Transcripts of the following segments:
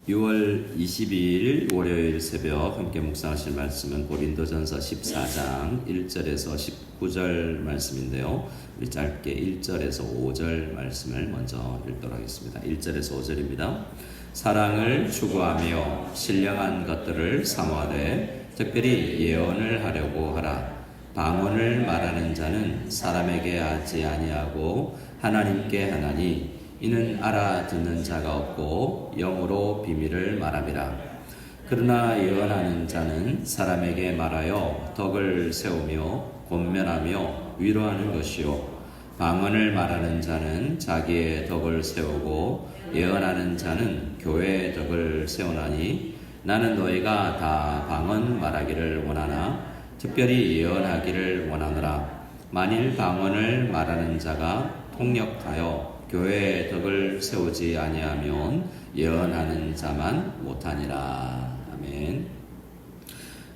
6월 22일 월요일 새벽 함께 묵상하실 말씀은 고린도전서 14장 1절에서 19절 말씀인데요. 우리 짧게 1절에서 5절 말씀을 먼저 읽도록 하겠습니다. 1절에서 5절입니다. 사랑을 추구하며 신령한 것들을 사모하되 특별히 예언을 하려고 하라. 방언을 말하는 자는 사람에게 하지 아니하고 하나님께 하나니 이는 알아듣는 자가 없고 영으로 비밀을 말함이라. 그러나 예언하는 자는 사람에게 말하여 덕을 세우며 권면하며 위로하는 것이요 방언을 말하는 자는 자기의 덕을 세우고 예언하는 자는 교회의 덕을 세우나니 나는 너희가 다 방언 말하기를 원하나 특별히 예언하기를 원하노라. 만일 방언을 말하는 자가 통역하여 교회의 덕을 세우지 아니하면 예언하는 자만 못하니라. 아멘.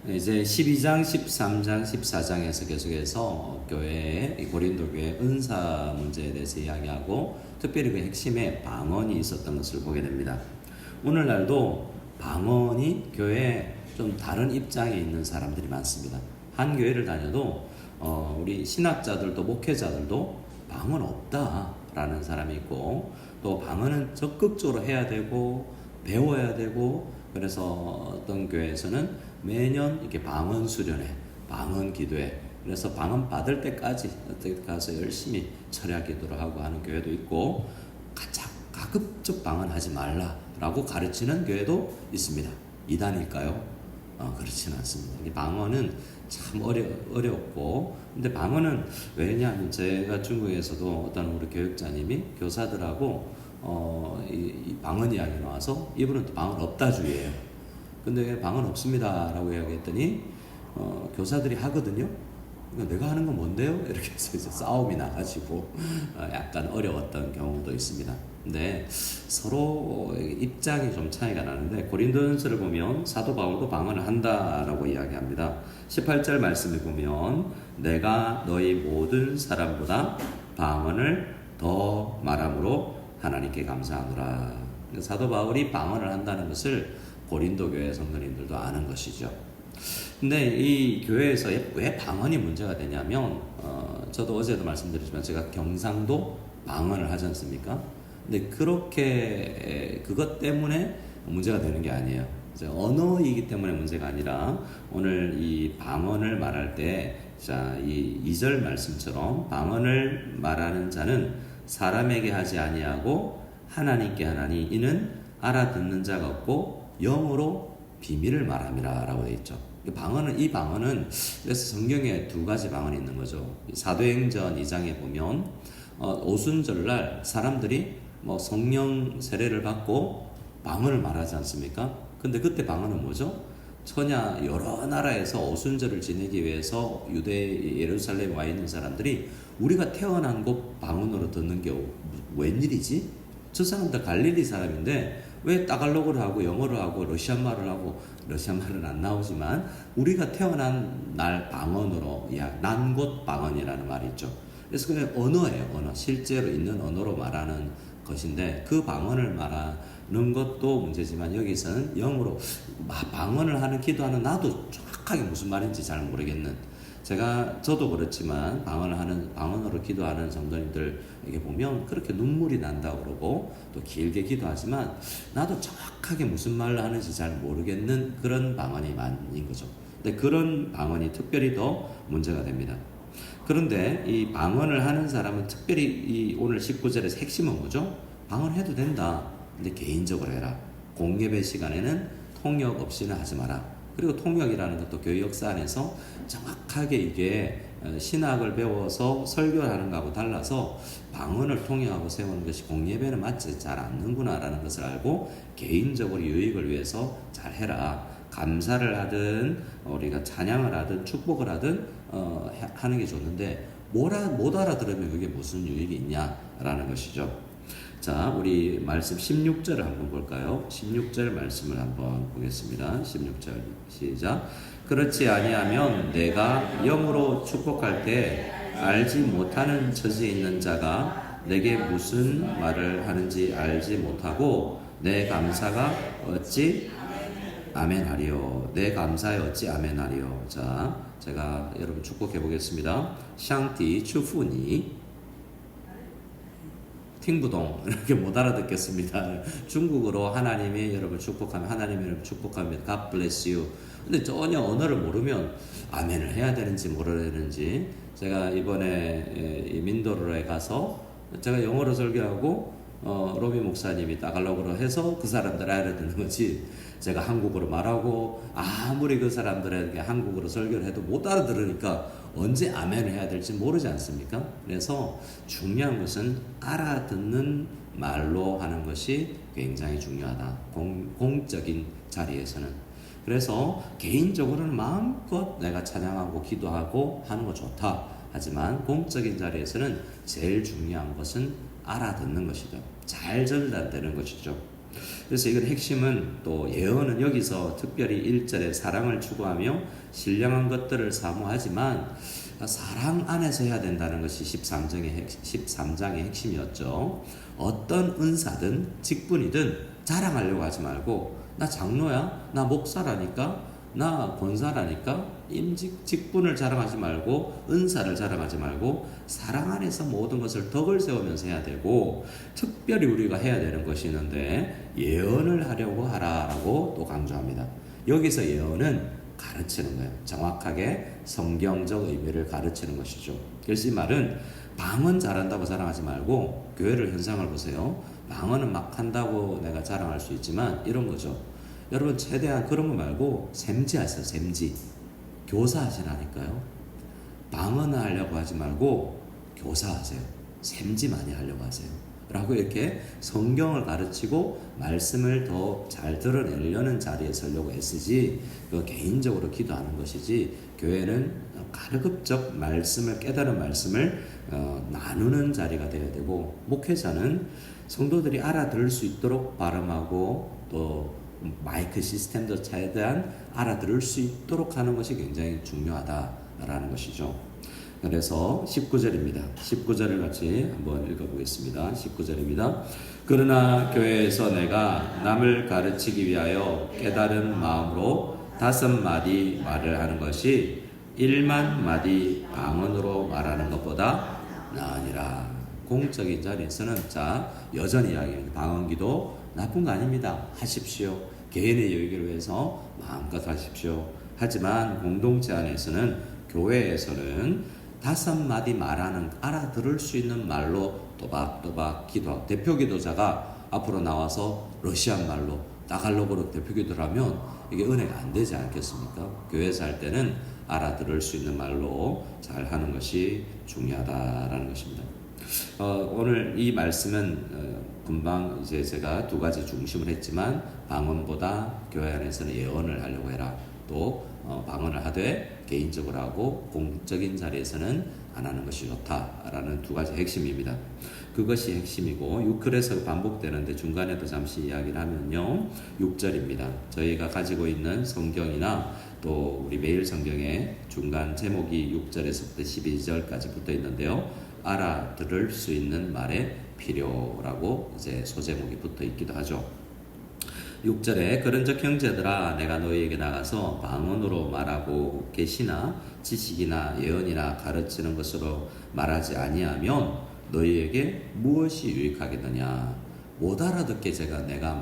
이제 12장, 13장, 14장에서 계속해서 교회의 고린도 교회 은사 문제에 대해서 이야기하고 특별히 그 핵심에 방언이 있었던 것을 보게 됩니다. 오늘날도 방언이 교회에 좀 다른 입장에 있는 사람들이 많습니다. 한 교회를 다녀도 우리 신학자들도 목회자들도 방언 없다라는 사람이 있고 또 방언은 적극적으로 해야 되고 배워야 되고 그래서 어떤 교회에서는 매년 이렇게 방언 수련회, 방언 기도회 그래서 방언 받을 때까지 가서 열심히 철야 기도를 하고 하는 교회도 있고 가급적 방언하지 말라라고 가르치는 교회도 있습니다. 이단일까요? 그렇지는 않습니다. 방언은 참 어렵고 근데 방언은 왜냐하면 제가 중국에서도 어떤 우리 교육자님이 교사들하고 이 방언 이야기 나와서 이분은 또 방언 없다 주의예요. 근데 방언 없습니다 라고 이야기했더니 교사들이 하거든요. 내가 하는 건 뭔데요? 이렇게 해서 이제 싸움이 나가지고 약간 어려웠던 경우도 있습니다. 근데 서로 입장이 좀 차이가 나는데 고린도전서를 보면 사도 바울도 방언을 한다라고 이야기합니다. 18절 말씀을 보면 내가 너희 모든 사람보다 방언을 더 말함으로 하나님께 감사하노라. 사도 바울이 방언을 한다는 것을 고린도 교회 성도님들도 아는 것이죠. 근데 이 교회에서 왜 방언이 문제가 되냐면 저도 어제도 말씀드렸지만 제가 경상도 방언을 하지 않습니까? 근데 그렇게 그것 때문에 문제가 되는 게 아니에요. 언어이기 때문에 문제가 아니라 오늘 이 방언을 말할 때 자, 이 2절 말씀처럼 방언을 말하는 자는 사람에게 하지 아니하고 하나님께 하나니 이는 알아듣는 자가 없고 영으로 비밀을 말함이라 라고 되어 있죠. 이 방언은 그래서 성경에 두 가지 방언이 있는 거죠. 사도행전 2장에 보면 오순절날 사람들이 성령 세례를 받고 방언을 말하지 않습니까? 근데 그때 방언은 뭐죠? 천야 여러 나라에서 오순절을 지내기 위해서 유대 예루살렘에 와 있는 사람들이 우리가 태어난 곳 방언으로 듣는 게 웬일이지? 저 사람들 갈릴리 사람인데 왜 따갈로그를 하고 영어를 하고 러시안 말을 하고 러시안 말은 안 나오지만 우리가 태어난 날 방언으로 난 곳 방언이라는 말이 있죠. 그래서 그냥 언어예요. 언어. 실제로 있는 언어로 말하는 것인데 그 방언을 말하는 것도 문제지만 여기서는 영어로 방언을 하는 기도하는 나도 정확하게 무슨 말인지 잘 모르겠는 저도 그렇지만 방언으로 기도하는 성도님들에게 보면 그렇게 눈물이 난다고 그러고 또 길게 기도하지만 나도 정확하게 무슨 말을 하는지 잘 모르겠는 그런 방언이 많은 거죠. 근데 그런 방언이 특별히 더 문제가 됩니다. 그런데 이 방언을 하는 사람은 특별히 이 오늘 19절에서 핵심은 뭐죠? 방언해도 된다. 근데 개인적으로 해라. 공예배 시간에는 통역 없이는 하지 마라. 그리고 통역이라는 것도 교회 역사 안에서 정확하게 이게 신학을 배워서 설교하는 거하고 달라서 방언을 통역하고 세우는 것이 공예배는 맞지 잘 않는구나 라는 것을 알고 개인적으로 유익을 위해서 잘 해라. 감사를 하든 우리가 찬양을 하든 축복을 하든 하는 게 좋는데 못 알아들으면 그게 무슨 유익이 있냐라는 것이죠. 자, 우리 말씀 16절을 한번 볼까요? 16절 말씀을 한번 보겠습니다. 16절 시작. 그렇지 아니하면 내가 영으로 축복할 때 알지 못하는 처지에 있는 자가 내게 무슨 말을 하는지 알지 못하고 내 감사가 어찌 아멘하리요. 내 감사에 어찌 아멘하리요. 자, 제가 여러분 축복해 보겠습니다. 샹티 추푸니 팅부동 이렇게 못 알아듣겠습니다. 중국어로 하나님이 여러분 축복하면 하나님이 여러분 축복합니다. God bless you. 근데 전혀 언어를 모르면 아멘을 해야 되는지 모르야 되는지, 제가 이번에 민도로에 가서 제가 영어로 설교하고 로비 목사님이 따갈로그로 해서 그 사람들 알아듣는 거지, 제가 한국어로 말하고 아무리 그 사람들에게 한국어로 설교를 해도 못 알아들으니까 언제 아멘을 해야 될지 모르지 않습니까? 그래서 중요한 것은 알아듣는 말로 하는 것이 굉장히 중요하다. 공적인 자리에서는. 그래서 개인적으로는 마음껏 내가 찬양하고 기도하고 하는 거 좋다. 하지만 공적인 자리에서는 제일 중요한 것은 알아듣는 것이죠. 잘 전달되는 것이죠. 그래서 이건 핵심은, 또 예언은 여기서 특별히 1절에 사랑을 추구하며 신령한 것들을 사모하지만 사랑 안에서 해야 된다는 것이 13장의 핵심이었죠. 어떤 은사든 직분이든 자랑하려고 하지 말고, 나 장로야, 나 목사라니까, 나 권사라니까, 직분을 자랑하지 말고, 은사를 자랑하지 말고, 사랑 안에서 모든 것을 덕을 세우면서 해야 되고, 특별히 우리가 해야 되는 것이 있는데 예언을 하려고 하라라고 또 강조합니다. 여기서 예언은 가르치는 거예요. 정확하게 성경적 의미를 가르치는 것이죠. 그래서 이 말은 방언 잘한다고 자랑하지 말고, 교회를 현상을 보세요. 방언은 막 한다고 내가 자랑할 수 있지만 이런 거죠. 여러분 최대한 그런 거 말고 샘지하세요. 샘지. 교사하시라니까요. 방언을 하려고 하지 말고 교사하세요. 샘지 많이 하려고 하세요. 라고 이렇게 성경을 가르치고 말씀을 더 잘 드러내려는 자리에 서려고 애쓰지, 그 개인적으로 기도하는 것이지, 교회는 가급적 말씀을, 깨달은 말씀을 나누는 자리가 되어야 되고, 목회자는 성도들이 알아들을 수 있도록 발음하고 또 마이크 시스템도 최대한 알아들을 수 있도록 하는 것이 굉장히 중요하다라는 것이죠. 그래서 19절입니다. 19절을 같이 한번 읽어보겠습니다. 19절입니다. 그러나 교회에서 내가 남을 가르치기 위하여 깨달은 마음으로 5마디 말을 하는 것이 1만 마디 방언으로 말하는 것보다 나으니라. 공적인 자리에서는 여전히 이야기합니다. 방언기도 나쁜 거 아닙니다. 하십시오. 개인의 유익을 위해서 마음껏 하십시오. 하지만 공동체 안에서는, 교회에서는 5마디 말하는, 알아들을 수 있는 말로 또박또박 기도하고, 대표 기도자가 앞으로 나와서 러시안 말로 따갈로그로 대표 기도를 하면 이게 은혜가 안 되지 않겠습니까? 교회에서 할 때는 알아들을 수 있는 말로 잘 하는 것이 중요하다라는 것입니다. 오늘 이 말씀은 금방 이제 제가 2가지 중심을 했지만, 방언보다 교회 안에서는 예언을 하려고 해라. 또 방언을 하되 개인적으로 하고 공적인 자리에서는 안 하는 것이 좋다라는 2가지 핵심입니다. 그것이 핵심이고, 6절에서 반복되는데 중간에도 잠시 이야기를 하면요, 6절입니다. 저희가 가지고 있는 성경이나 또 우리 매일 성경의 중간 제목이 6절에서부터 12절까지 붙어 있는데요, 알아들을 수 있는 말의 필요라고 이제 소제목이 붙어 있기도 하죠. 6절에 그런즉 형제들아, 내가 너희에게 나가서 방언으로 말하고 계시나 지식이나 예언이나 가르치는 것으로 말하지 아니하면 너희에게 무엇이 유익하겠느냐. 못 알아듣게 내가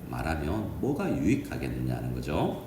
말하면 뭐가 유익하겠느냐는 거죠.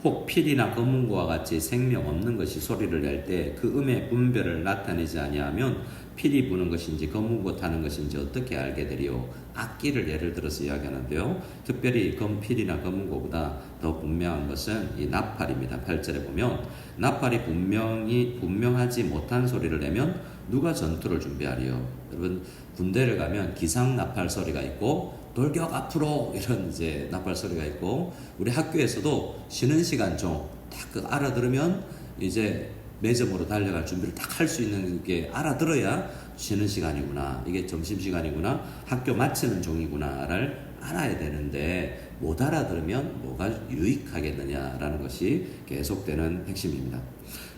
혹 필이나 검은고와 같이 생명 없는 것이 소리를 낼 때 그 음의 분별을 나타내지 아니하면 필이 부는 것인지 검은고 타는 것인지 어떻게 알게 되리요. 악기를 예를 들어서 이야기하는데요, 특별히 필이나 검은고보다 더 분명한 것은 이 나팔입니다. 8절에 보면 나팔이 분명하지 못한 소리를 내면 누가 전투를 준비하리요. 여러분 군대를 가면 기상 나팔 소리가 있고 돌격 앞으로 이런 이제 나팔 소리가 있고, 우리 학교에서도 쉬는 시간 좀 딱 알아들으면 이제 매점으로 달려갈 준비를 딱 할 수 있는 게 알아들어야 쉬는 시간이구나, 이게 점심시간이구나, 학교 마치는 종이구나를 알아야 되는데, 못 알아들으면 뭐가 유익하겠느냐라는 것이 계속되는 핵심입니다.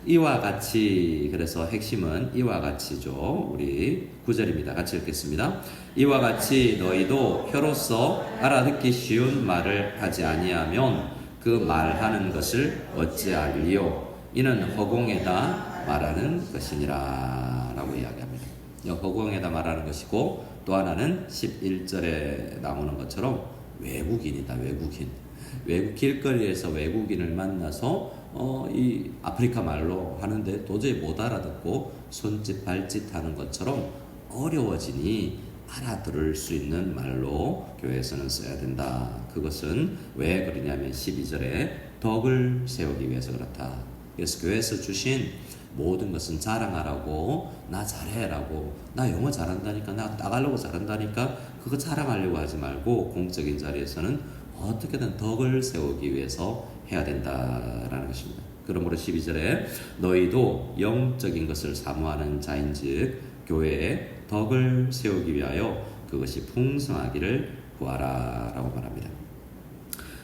이와 같이, 그래서 핵심은 이와 같이죠. 우리 9절입니다. 같이 읽겠습니다. 이와 같이 너희도 혀로서 알아듣기 쉬운 말을 하지 아니하면 그 말하는 것을 어찌하리요? 이는 허공에다 말하는 것이니라 라고 이야기합니다. 허공에다 말하는 것이고, 또 하나는 11절에 나오는 것처럼 외국인이다. 외국 길거리에서 외국인을 만나서 이 아프리카 말로 하는데 도저히 못 알아듣고 손짓 발짓 하는 것처럼 어려워지니 알아들을 수 있는 말로 교회에서는 써야 된다. 그것은 왜 그러냐면 12절에 덕을 세우기 위해서 그렇다. 그래서 교회에서 주신 모든 것은 자랑하라고, 나 잘해라고, 나 영어 잘한다니까, 나 나가려고 잘한다니까, 그거 자랑하려고 하지 말고 공적인 자리에서는 어떻게든 덕을 세우기 위해서 해야 된다라는 것입니다. 그러므로 12절에 너희도 영적인 것을 사모하는 자인즉 교회에 덕을 세우기 위하여 그것이 풍성하기를 구하라 라고 말합니다.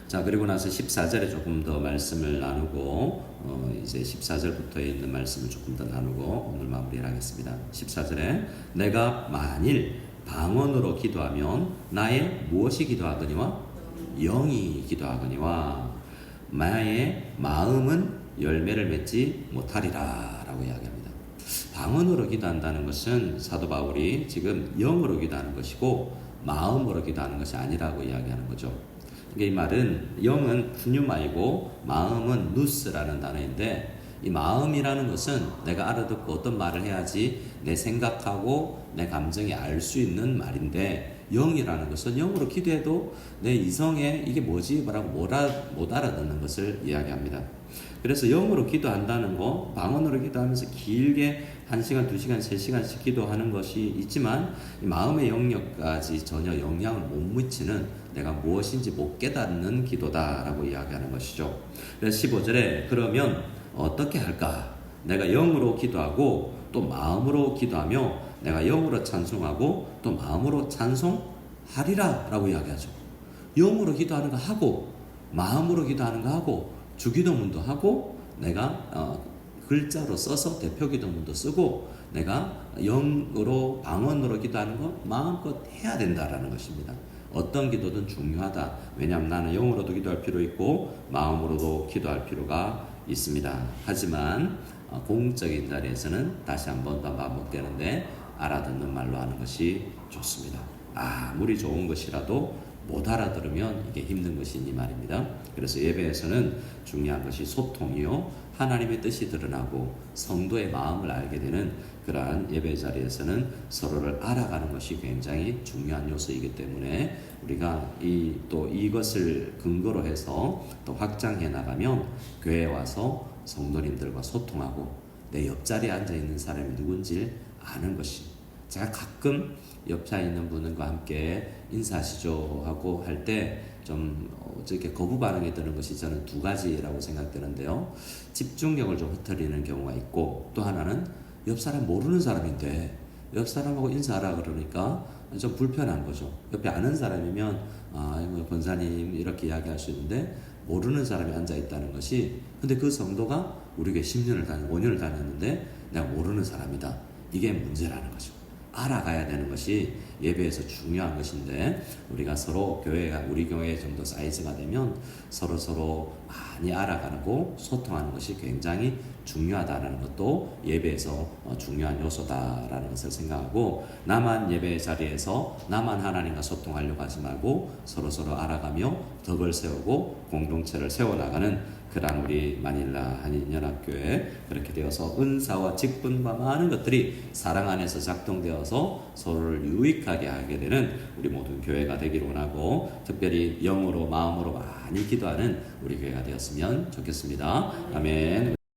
자, 그리고 나서 14절에 조금 더 말씀을 나누고 이제 14절부터 있는 말씀을 조금 더 나누고 오늘 마무리를 하겠습니다. 14절에 내가 만일 방언으로 기도하면 나의 무엇이 기도하거니와 영이 기도하거니와 나의 마음은 열매를 맺지 못하리라 라고 이야기합니다. 방언으로 기도한다는 것은 사도 바울이 지금 영으로 기도하는 것이고 마음으로 기도하는 것이 아니라고 이야기하는 거죠. 이 말은 영은 푸뉴마이고 마음은 누스라는 단어인데, 이 마음이라는 것은 내가 알아듣고 어떤 말을 해야지 내 생각하고 내 감정이 알 수 있는 말인데, 영이라는 것은 영으로 기도해도 내 이성에 이게 뭐지? 뭐라고 못 알아듣는 것을 이야기합니다. 그래서 영으로 기도한다는 거, 방언으로 기도하면서 길게 1시간, 2시간, 3시간씩 기도하는 것이 있지만 이 마음의 영역까지 전혀 영향을 못 미치는, 내가 무엇인지 못 깨닫는 기도다라고 이야기하는 것이죠. 그래서 15절에 그러면 어떻게 할까? 내가 영으로 기도하고 또 마음으로 기도하며 내가 영으로 찬송하고 또 마음으로 찬송하리라 라고 이야기하죠. 영으로 기도하는 거 하고 마음으로 기도하는 거 하고 주기도문도 하고 내가 글자로 써서 대표기도문도 쓰고 내가 영으로 방언으로 기도하는 거 마음껏 해야 된다라는 것입니다. 어떤 기도든 중요하다. 왜냐하면 나는 영으로도 기도할 필요 있고 마음으로도 기도할 필요가 있습니다. 하지만 공적인 자리에서는 다시 한 번 더 반복되는데 알아듣는 말로 하는 것이 좋습니다. 아무리 좋은 것이라도 못 알아들으면 이게 힘든 것이니 말입니다. 그래서 예배에서는 중요한 것이 소통이요, 하나님의 뜻이 드러나고 성도의 마음을 알게 되는 그러한 예배 자리에서는 서로를 알아가는 것이 굉장히 중요한 요소이기 때문에 우리가 또 이것을 근거로 해서 또 확장해 나가면 교회에 와서 성도님들과 소통하고 내 옆자리에 앉아있는 사람이 누군지 아는 것이, 제가 가끔 옆자리에 있는 분과 함께 인사하시죠 하고 할 때 좀 어떻게 거부 반응이 드는 것이 저는 두 가지라고 생각되는데요. 집중력을 좀 흐트리는 경우가 있고, 또 하나는 옆 사람 모르는 사람인데 옆 사람하고 인사하라 그러니까 좀 불편한 거죠. 옆에 아는 사람이면 이거 권사님 이렇게 이야기할 수 있는데 모르는 사람이 앉아 있다는 것이, 근데 그 성도가 우리 교회 10년을 5년을 다녔는데 내가 모르는 사람이다. 이게 문제라는 거죠. 알아가야 되는 것이 예배에서 중요한 것인데, 우리가 서로 우리 교회 정도 사이즈가 되면 서로 많이 알아가고 소통하는 것이 굉장히 중요하다는 것도 예배에서 중요한 요소다라는 것을 생각하고, 나만 예배 자리에서 나만 하나님과 소통하려고 하지 말고 서로 알아가며 덕을 세우고 공동체를 세워나가는 그러한 우리 마닐라 한인연합교회 그렇게 되어서 은사와 직분과 많은 것들이 사랑 안에서 작동되어서 서로를 유익하게 하게 되는 우리 모든 교회가 되기를 원하고, 특별히 영으로 마음으로 많이 기도하는 우리 교회가 되었으면 좋겠습니다. 아멘.